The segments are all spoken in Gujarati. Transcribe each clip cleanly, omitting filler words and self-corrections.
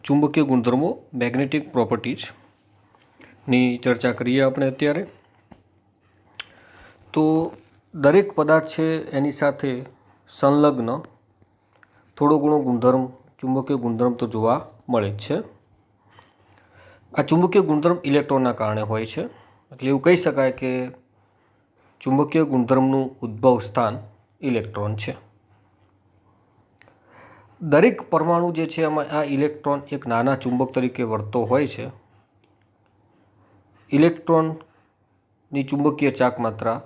ચુંબકીય ગુણધર્મો મેગ્નેટિક પ્રોપર્ટીઝની ચર્ચા કરીએ આપણે અત્યારે. તો દરેક પદાર્થ છે એની સાથે સંલગ્ન થોડો ઘણો ગુણધર્મ ચુંબકીય ગુણધર્મ તો જોવા મળે જ છે. આ ચુંબકીય ગુણધર્મ ઇલેક્ટ્રોનના કારણે હોય છે. એટલે એવું કહી શકાય કે ચુંબકીય ગુણધર્મનું ઉદ્ભવ સ્થાન ઇલેક્ટ્રોન છે. દરેક પરમાણુ જે છે એમાં આ ઇલેક્ટ્રોન એક નાના ચુંબક તરીકે વર્તતો હોય છે. ઇલેક્ટ્રોનની ચુંબકીય ચાકમાત્રા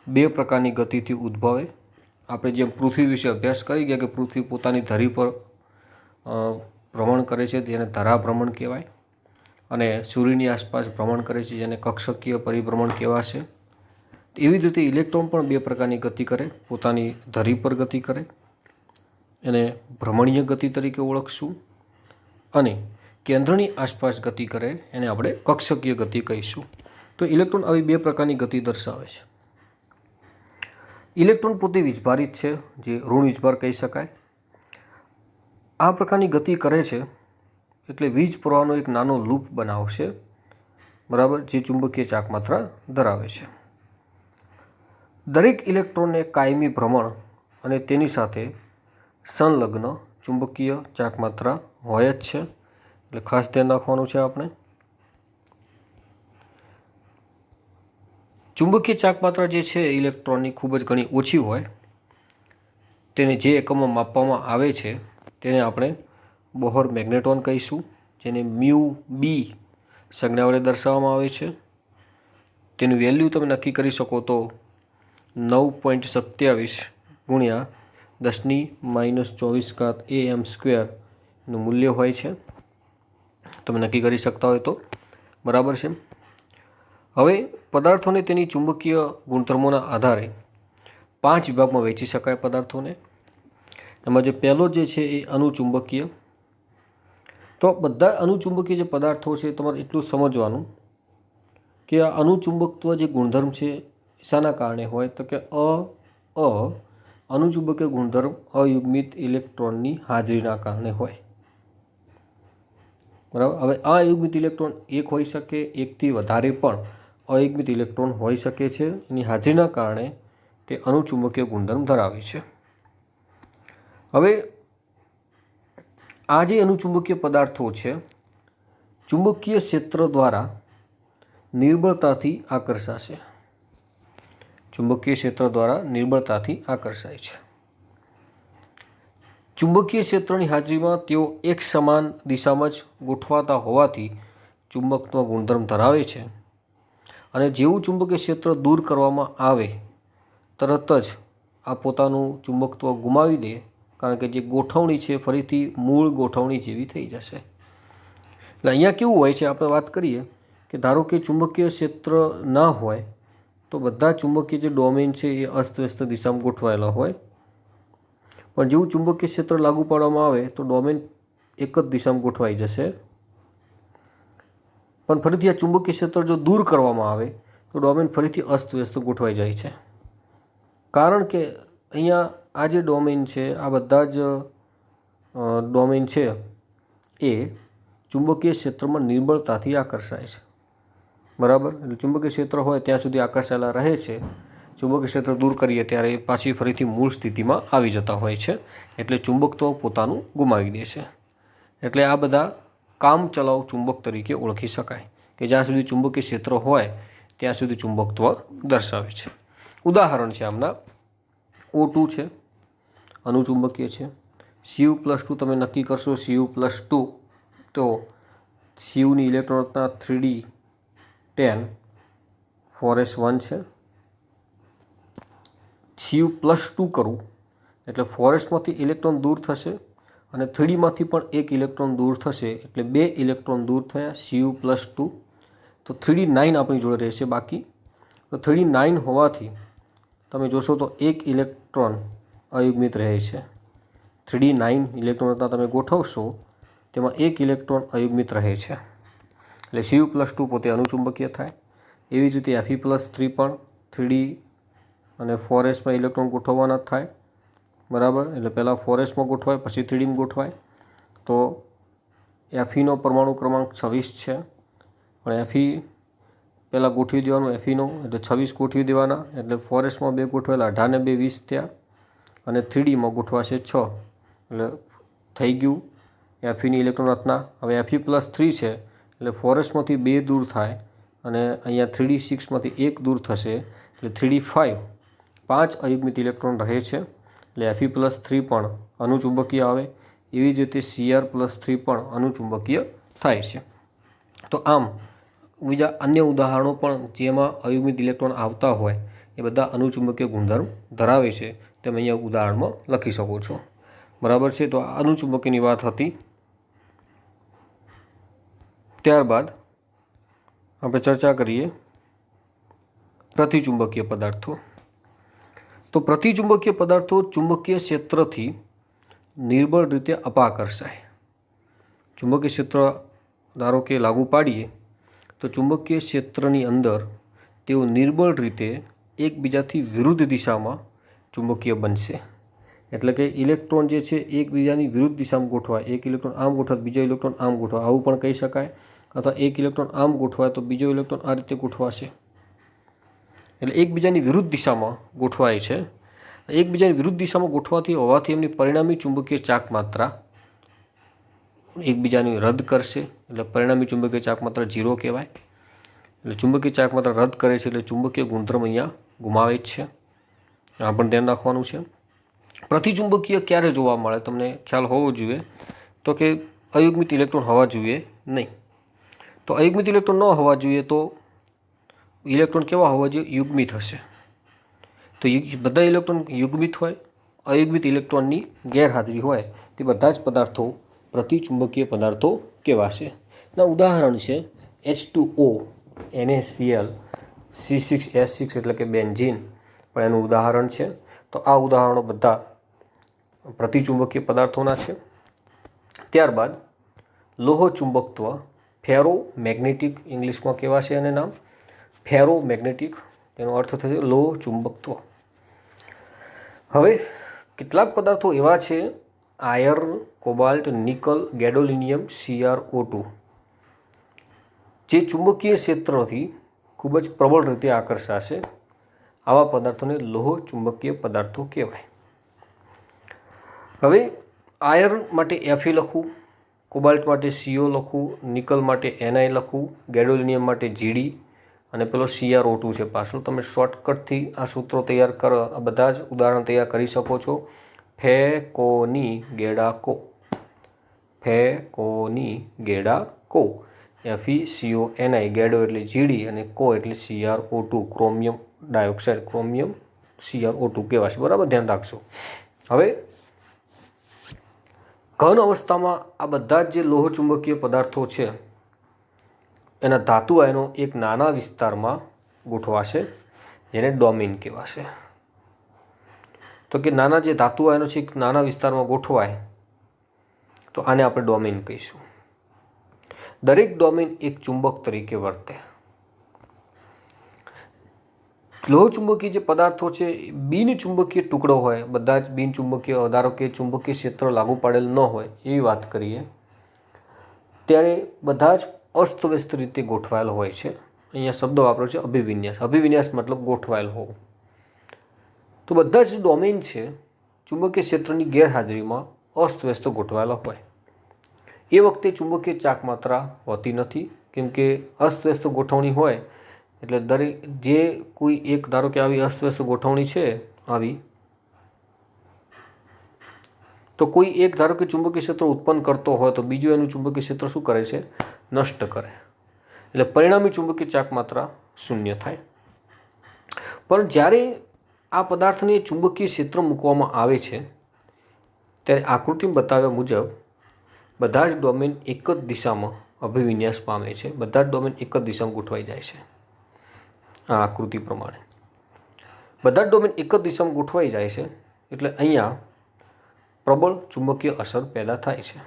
બે પ્રકારની ગતિથી ઉદ્ભવે. આપણે જેમ પૃથ્વી વિશે અભ્યાસ કરી ગયા કે પૃથ્વી પોતાની ધરી પર ભ્રમણ કરે છે તેને ધરાભ્રમણ કહેવાય, અને સૂર્યની આસપાસ ભ્રમણ કરે છે જેને કક્ષકીય પરિભ્રમણ કહેવાશે. એવી જ રીતે ઇલેક્ટ્રોન પણ બે પ્રકારની ગતિ કરે. પોતાની ધરી પર ગતિ કરે, એને ભ્રમણીય ગતિ તરીકે ઓળખશું, અને કેન્દ્રની આસપાસ ગતિ કરે એને આપણે કક્ષકીય ગતિ કહીશું. તો ઇલેક્ટ્રોન આવી બે પ્રકારની ગતિ દર્શાવે છે. ઇલેક્ટ્રોન પોતે વીજભારિત છે, જે ઋણ વીજભાર કહી શકાય. આ પ્રકારની ગતિ કરે છે એટલે વીજ પ્રવાહનો એક નાનો લૂપ બનાવશે, બરાબર, જે ચુંબકીય ચાકમાત્રા ધરાવે છે. દરેક ઇલેક્ટ્રોનને કાયમી ભ્રમણ અને તેની સાથે સંલગ્ન ચુંબકીય ચાકમાત્રા હોય જ છે. એટલે ખાસ ધ્યાન રાખવાનું છે આપણે. ચુંબકીય ચાકમાત્રા જે છે ઇલેક્ટ્રોનની ખૂબ જ ઘણી ઓછી હોય. તેને જે એકમમાં માપવામાં આવે છે તેને આપણે બોહર મેગ્નેટોન કહીશું, જેને મ્યુ બી સંજ્ઞા વડે દર્શાવવામાં આવે છે. તેનું વેલ્યુ તમે નક્કી કરી શકો તો 9.27 ગુણ્યા 10⁻²4 AM² નું મૂલ્ય હોય છે. તમે નક્કી કરી શકતા હોય તો બરાબર છે. હવે પદાર્થોને તેની ચુંબકીય ગુણધર્મોના આધારે 5 વિભાગમાં વહેંચી શકાય પદાર્થોને. એમાં જે પહેલો જે છે એ અનુચુંબકીય. તો બધા અનુચુંબકીય જે પદાર્થો છે તમારે એટલું સમજવાનું કે આ અનુચુંબકત્વ જે ગુણધર્મ છે શાના કારણે હોય, તો કે અનુચુંબકીય ગુણધર્મ અયુગ્મિત ઇલેક્ટ્રોનની હાજરીના કારણે હોય, બરાબર. હવે અયુગ્મિત ઇલેક્ટ્રોન એક હોઈ શકે, એકથી વધારે પણ અયુગ્મિત ઇલેક્ટ્રોન હોઈ શકે છે. એની હાજરીના કારણે તે અનુચુંબકીય ગુણધર્મ ધરાવે છે. હવે આ જે અનુચુંબકીય પદાર્થો છે ચુંબકીય ક્ષેત્ર દ્વારા નિર્બળતાથી આકર્ષાશે. ચુંબકીય ક્ષેત્ર દ્વારા નિર્બળતાથી આકર્ષાય છે. ચુંબકીય ક્ષેત્રની હાજરીમાં તેઓ એક સમાન દિશામાં જ ગોઠવાતા હોવાથી ચુંબકત્વ ગુણધર્મ ધરાવે છે. અને જેવું ચુંબકીય ક્ષેત્ર દૂર કરવામાં આવે તરત જ આ પોતાનું ચુંબકત્વ ગુમાવી દે, કારણ કે જે ગોઠવણી છે ફરીથી મૂળ ગોઠવણી જેવી થઈ જશે. એટલે અહીંયા કેવું હોય છે, આપણે વાત કરીએ કે ધારો કે ચુંબકીય ક્ષેત્ર ના હોય તો બધા ચુંબકીય જે ડોમેન છે એ અસ્તવ્યસ્ત દિશામાં ગોઠવાયેલા હોય. પણ જેવું ચુંબકીય ક્ષેત્ર લાગુ પાડવામાં આવે તો ડોમેન એક જ દિશામાં ગોઠવાઈ જશે. પણ ફરીથી આ ચુંબકીય ક્ષેત્ર જો દૂર કરવામાં આવે તો ડોમેન ફરીથી અસ્તવ્યસ્ત ગોઠવાઈ જાય છે. કારણ કે અહીંયા આ જે ડોમેન છે, આ બધા જ ડોમેન છે એ ચુંબકીય ક્ષેત્રમાં નિર્બળતાથી આકર્ષાય છે, બરાબર. એટલે ચુંબકીય ક્ષેત્ર હોય ત્યાં સુધી આકર્ષાયેલા રહે છે. ચુંબકીય ક્ષેત્ર દૂર કરીએ ત્યારે પાછી ફરીથી મૂળ સ્થિતિમાં આવી જતા હોય છે. એટલે ચુંબકત્વ પોતાનું ગુમાવી દે છે. એટલે આ બધા કામચલાઉ ચુંબક તરીકે ઓળખી શકાય કે જ્યાં સુધી ચુંબકીય ક્ષેત્ર હોય ત્યાં સુધી ચુંબકત્વ દર્શાવે છે. ઉદાહરણ છે આમના O2 છે, અનુચુંબકીય છે. Cu+2 તમે નક્કી કરશો Cu+2 તો Cuની ઇલેક્ટ્રોન રચના 3d10 4s1 છે. Cu+2 કરું એટલે 4sમાંથી ઇલેક્ટ્રોન દૂર થશે અને 3dમાંથી પણ એક ઇલેક્ટ્રોન દૂર થશે, એટલે 2 ઇલેક્ટ્રોન દૂર થયા Cu+2. તો 3d9 આપણી જોડે રહેશે બાકી. તો 3d9 હોવાથી તમે જોશો તો એક ઇલેક્ટ્રોન અયુગ્મિત રહે છે. 3d9 ઇલેક્ટ્રોન રચના તમે ગોઠવશો તેમાં એક ઇલેક્ટ્રોન અયુગ્મિત રહે છે. એટલે Cu+2 પોતે અનુચુંબકીય થાય. એવી જ રીતે Fe+3 પણ 3d અને 4sમાં ઇલેક્ટ્રોન ગોઠવવાના થાય, બરાબર, એટલે પહેલાં 4s ગોઠવાય, પછી 3D ગોઠવાય. તો Fe પરમાણુ ક્રમાંક 26 છે, પણ Fe પહેલાં ગોઠવી દેવાનું. Feનો એટલે 26 ગોઠવી દેવાના, એટલે 4s 2 ગોઠવેલા, 18 ને 2 20 થયા, અને 3D ગોઠવાશે 6, એટલે થઈ ગયું Feની ઇલેક્ટ્રોન રચના. હવે Fe+3 છે, એટલે 4s 2 દૂર થાય, અને અહીંયા 3D 6 1 દૂર થશે, એટલે 3D 5 અયુગ્મિત ઇલેક્ટ્રોન રહે છે, એટલે Fe+3 પણ અનુચુંબકીય આવે. એવી જ રીતે Cr+3 પણ અનુચુંબકીય થાય છે. તો આમ બીજા અન્ય ઉદાહરણો પણ જેમાં અયુગ્મિત ઇલેક્ટ્રોન આવતા હોય એ બધા અનુચુંબકીય ગુણધર્મ ધરાવે છે, તમે અહીંયા ઉદાહરણમાં લખી શકો છો. બરાબર છે. તો આ અનુચુંબકીયની વાત હતી. ત્યારબાદ આપણે ચર્ચા કરીએ પ્રતિચુંબકીય પદાર્થો. તો પ્રતિચુંબકીય પદાર્થો ચુંબકીય ક્ષેત્રથી નિર્બળ રીતે અપાકર્ષાય. ચુંબકીય ક્ષેત્ર ધારો કે લાગુ પાડીએ તો ચુંબકીય ક્ષેત્રની અંદર તેઓ નિર્બળ રીતે એકબીજાથી વિરુદ્ધ દિશામાં ચુંબકીય બનશે. એટલે કે ઇલેક્ટ્રોન જે છે એકબીજાની વિરુદ્ધ દિશામાં ગોઠવાય. એક ઇલેક્ટ્રોન આમ ગોઠવાય, બીજો ઇલેક્ટ્રોન આમ ગોઠવાય, આવું પણ કહી શકાય. અથવા એક ઇલેક્ટ્રોન આમ ગોઠવાય તો બીજો ઇલેક્ટ્રોન આ રીતે ગોઠવાશે. એટલે એકબીજાની વિરુદ્ધ દિશામાં ગોઠવાય છે. એકબીજાની વિરુદ્ધ દિશામાં ગોઠવાથી હોવાથી એમની પરિણામી ચુંબકીય ચાક માત્રા એકબીજાની રદ કરશે, એટલે પરિણામી ચુંબકીય ચાક માત્રા 0 કહેવાય. એટલે ચુંબકીય ચાક માત્રા રદ કરે છે, એટલે ચુંબકીય ગુણધર્મ અહીંયા ગુમાવે જ છે. આ પણ ધ્યાન રાખવાનું છે. પ્રતિચુંબકીય ક્યારે જોવા મળે તમને ખ્યાલ હોવો જોઈએ, તો કે અયુગ્મિત ઇલેક્ટ્રોન હોવા જોઈએ નહીં. તો અયુગ્મિત ઇલેક્ટ્રોન ન હોવા જોઈએ તો ઇલેક્ટ્રોન કેવા હોવા જોઈએ? યુગ્મિત હશે. તો બધા ઇલેક્ટ્રોન યુગ્મિત હોય. અયુગ્મિત ઇલેક્ટ્રોનની ગેરહાજરી હોય તે બધા જ પદાર્થો પ્રતિચુંબકીય પદાર્થો કહેવાશે. એના ઉદાહરણ છે H2O, NaCl, C6H6 એટલે કે બેન્ઝીન પણ એનું ઉદાહરણ છે. તો આ ઉદાહરણો બધા પ્રતિચુંબકીય પદાર્થોના છે. ત્યારબાદ લોહ ચુંબકત્વ, ફેરોમેગ્નેટિક ઇંગ્લિશમાં કહેવાશે એને નામ ફેરોમેગ્નેટિક, તેનો અર્થ થશે લોહ ચુંબકત્વ. હવે કેટલાક પદાર્થો એવા છે આયર્ન, કોબાલ્ટ, નિકલ, ગેડોલિનિયમ, CrO2 જે ચુંબકીય ક્ષેત્રથી ખૂબ જ પ્રબળ રીતે આકર્ષાશે. આવા પદાર્થોને લોહ ચુંબકીય પદાર્થો કહેવાય. હવે આયર્ન માટે Fe લખવું, કોબાલ્ટ માટે CO લખવું, નિકલ માટે Ni લખવું, ગેડોલિનિયમ માટે Gd, અને પેલો CrO2 છે પાછું. તમે શોર્ટકટથી આ સૂત્રો તૈયાર કરો, આ બધા જ ઉદાહરણ તૈયાર કરી શકો છો. ફેકોની ગેડાકો, ફેકોની ગેડાકો, FeCONi, ગેડો એટલે Gd અને કો એટલે CrO2, chromium dioxide, chromium CrO2 કહેવાશે. બરાબર, ધ્યાન રાખજો. હવે ઘન અવસ્થામાં આ બધા જ જે લોહ ચુંબકીય પદાર્થો છે એના ધાતુ આયનો એક નાના વિસ્તારમાં ગોઠવાશે, જેને ડોમેન કહેવાશે. તો કે નાના જે ધાતુ આયનો છે એક નાના વિસ્તારમાં ગોઠવાય તો આને આપણે ડોમેન કહીશું. દરેક ડોમેન એક ચુંબક તરીકે વર્તે. લોહ ચુંબકીય જે પદાર્થો છે બિનચુંબકીય ટુકડો હોય, બધા જ બિનચુંબકીય, ધારો કે ચુંબકીય ક્ષેત્ર લાગુ પાડેલ ન હોય એવી વાત કરીએ, ત્યારે બધા જ અસ્તવ્યસ્ત રીતે ગોઠવાયેલ હોય છે. અહીંયા શબ્દ વાપર્યો છે અભિવિન્યાસ. અભિવિન્યાસ મતલબ ગોઠવાયેલ હોવું. તો બધા જ ડોમેન છે ચુંબકીય ક્ષેત્રની ગેરહાજરીમાં અસ્તવ્યસ્ત ગોઠવાયેલા હોય. એ વખતે ચુંબકીય ચાક માત્રા હોતી નથી, કેમ કે અસ્તવ્યસ્ત ગોઠવણી હોય એટલે દરેક જે કોઈ એક, ધારો કે આવી અસ્તવ્યસ્ત ગોઠવણી છે આવી, તો કોઈ એક ધારો કે ચુંબકીય ક્ષેત્ર ઉત્પન્ન કરતો હોય તો બીજું એનું ચુંબકીય ક્ષેત્ર શું કરે છે? નષ્ટ કરે. એટલે પરિણામી ચુંબકીય ચાક માત્રા શૂન્ય થાય. પણ જ્યારે આ પદાર્થને ચુંબકીય ક્ષેત્ર મૂકવામાં આવે છે ત્યારે આકૃતિમાં બતાવ્યા મુજબ બધા જ ડોમેન એક જ દિશામાં અભિવિન્યાસ પામે છે. બધા જ ડોમેન એક જ દિશામાં ગોઠવાઈ જાય છે. આ આકૃતિ પ્રમાણે બધા જ ડોમેન એક જ દિશામાં ગોઠવાઈ જાય છે, એટલે અહીંયા પ્રબળ ચુંબકીય અસર પેદા થાય છે.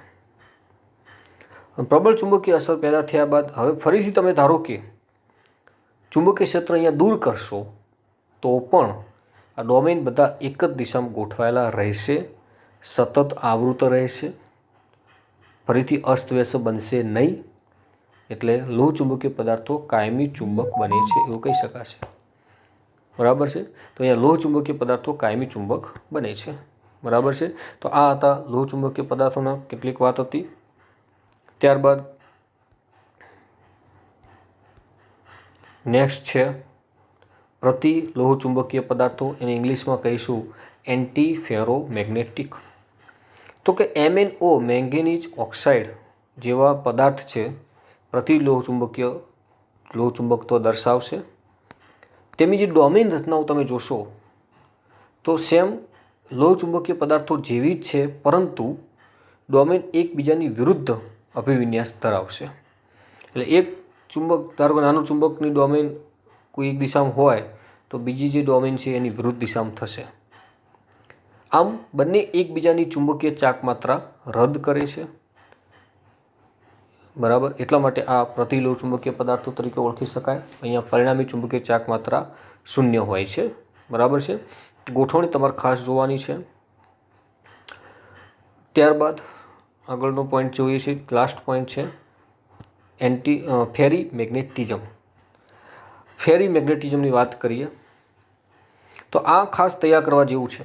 પ્રબળ ચુંબકીય અસર પેદા થયા બાદ હવે ફરીથી તમે ધારો કે ચુંબકીય ક્ષેત્ર અહીંયા દૂર કરશો તો પણ આ ડોમેન બધા એક જ દિશામાં ગોઠવાયેલા રહેશે, સતત આવૃત રહેશે, ફરીથી અસ્તવ્યસ્ત બનશે નહીં. એટલે લોહ ચુંબકીય પદાર્થો કાયમી ચુંબક બને છે એવું કહી શકાશે. બરાબર છે. તો અહીંયા લોહ ચુંબકીય પદાર્થો કાયમી ચુંબક બને છે. બરાબર છે. તો આ હતા લોહ ચુંબકીય પદાર્થોના કેટલીક વાત હતી. ત્યારબાદ નેક્સ્ટ છે પ્રતિ લોહ ચુંબકીય પદાર્થો, એને ઇંગ્લિશમાં કહીશું એન્ટી ફેરોમેગ્નેટિક. તો કે MnO મેંગેનીઝ ઓક્સાઇડ જેવા પદાર્થ છે પ્રતિ લોહ ચુંબકત્વ દર્શાવશે. તેમની જે ડોમેન રચનાઓ તમે જોશો તો સેમ લોહ ચુંબકીય પદાર્થો જેવી જ છે, પરંતુ ડોમેન એકબીજાની વિરુદ્ધ અભિવિન્યાસ ધરાવશે. એટલે એક ચુંબક, ધારો કે નાનું ચુંબકની ડોમેન કોઈ એક દિશામાં હોય તો બીજી જે ડોમેન છે એની વિરુદ્ધ દિશામાં થશે. આમ બંને એકબીજાની ચુંબકીય ચાક માત્રા રદ કરે છે. બરાબર. એટલા માટે આ પ્રતિલોહ ચુંબકીય પદાર્થો તરીકે ઓળખી શકાય. અહીંયા પરિણામી ચુંબકીય ચાક માત્રા શૂન્ય હોય છે. બરાબર છે. ગોઠવણી તમારે ખાસ જોવાની છે. ત્યારબાદ આગળનો પોઈન્ટ જોઈએ છે, લાસ્ટ પોઈન્ટ છે ફેરી મેગ્નેટિઝમ. ફેરી મેગ્નેટિઝમની વાત કરીએ તો આ ખાસ તૈયાર કરવા જેવું છે.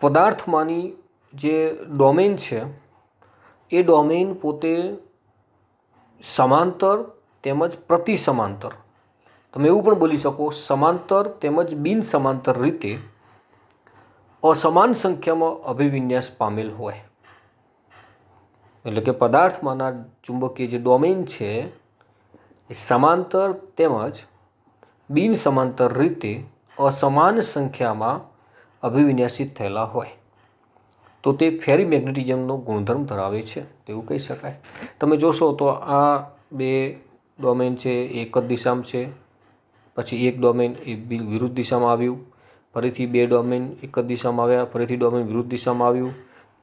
પદાર્થમાંની જે ડોમેન છે એ ડોમેન પોતે સમાંતર તેમજ પ્રતિ સમાંતર, તમે એવું પણ બોલી શકો સમાંતર તેમજ બિન સમાંતર રીતે અસમાન સંખ્યામાં અભિવિન્યાસ પામેલ હોય. એટલે કે પદાર્થમાંના ચુંબકીય જે ડોમેન છે એ સમાંતર તેમજ બિન સમાંતર રીતે અસમાન સંખ્યામાં અભિવિન્યાસિત થયેલા હોય તો તે ફેરી મેગ્નેટિઝમનો ગુણધર્મ ધરાવે છે તેવું કહી શકાય. તમે જોશો તો આ બે ડોમેન છે એક જ દિશામાં છે, પછી એક ડોમેન એ વિરુદ્ધ દિશામાં આવ્યું, ફરીથી બે ડોમેન એક જ દિશામાં આવ્યા, ફરીથી ડોમેન વિરુદ્ધ દિશામાં આવ્યું,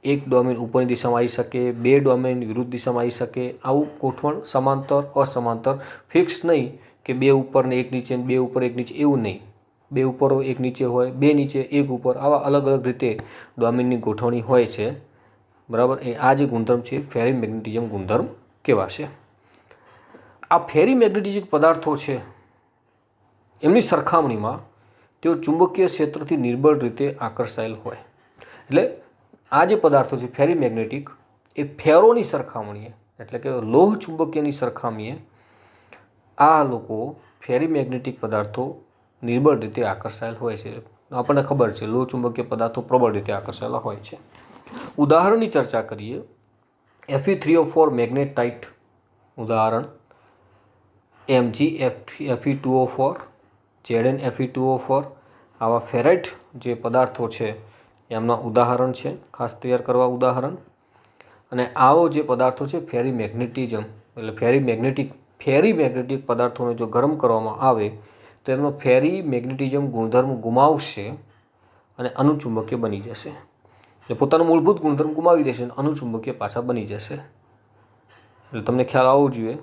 એક ડોમેન ઉપરની દિશામાં આવી શકે, બે ડોમેન વિરુદ્ધ દિશામાં આવી શકે. આવું ગોઠવણ સમાંતર અસમાંતર, ફિક્સ નહીં કે બે ઉપર ને એક નીચે, બે ઉપર એક નીચે, એવું નહીં. બે ઉપર એક નીચે હોય, બે નીચે એક ઉપર, આવા અલગ અલગ રીતે ડોમેનની ગોઠવણી હોય છે. બરાબર. આ જે ગુણધર્મ છે ફેરી મેગ્નેટિઝમ ગુણધર્મ કહેવાશે. આ ફેરી મેગ્નેટિક પદાર્થો છે એમની સરખામણીમાં તેઓ ચુંબકીય ક્ષેત્રથી નિર્બળ રીતે આકર્ષાયેલ હોય. એટલે આ જે પદાર્થો છે ફેરી મેગ્નેટિક એ ફેરોની સરખામણીએ, એટલે કે લોહ ચુંબકીયની સરખામણીએ આ લોકો ફેરી મેગ્નેટિક પદાર્થો નિર્બળ રીતે આકર્ષાયેલ હોય છે. આપણને ખબર છે લોહ ચુંબકીય પદાર્થો પ્રબળ રીતે આકર્ષાયેલા હોય છે. ઉદાહરણની ચર્ચા કરીએ. Fe3O4 મેગ્નેટાઇટ ઉદાહરણ, MgFe2O4, ZnFe2O4 આવા ફેરાઇટ જે પદાર્થો છે એમના ઉદાહરણ છે, ખાસ તૈયાર કરવા ઉદાહરણ. અને આવો જે પદાર્થો છે ફેરી મેગ્નેટિઝમ એટલે ફેરી મેગ્નેટિક પદાર્થોને જો ગરમ કરવામાં આવે તો એમનો ફેરી મેગ્નેટિઝમ ગુણધર્મ ગુમાવશે અને અનુચુંબકીય બની જશે. એટલે પોતાનો મૂળભૂત ગુણધર્મ ગુમાવી દેશે અને અનુચુંબકીય પાછા બની જશે. એટલે તમને ખ્યાલ આવવો જોઈએ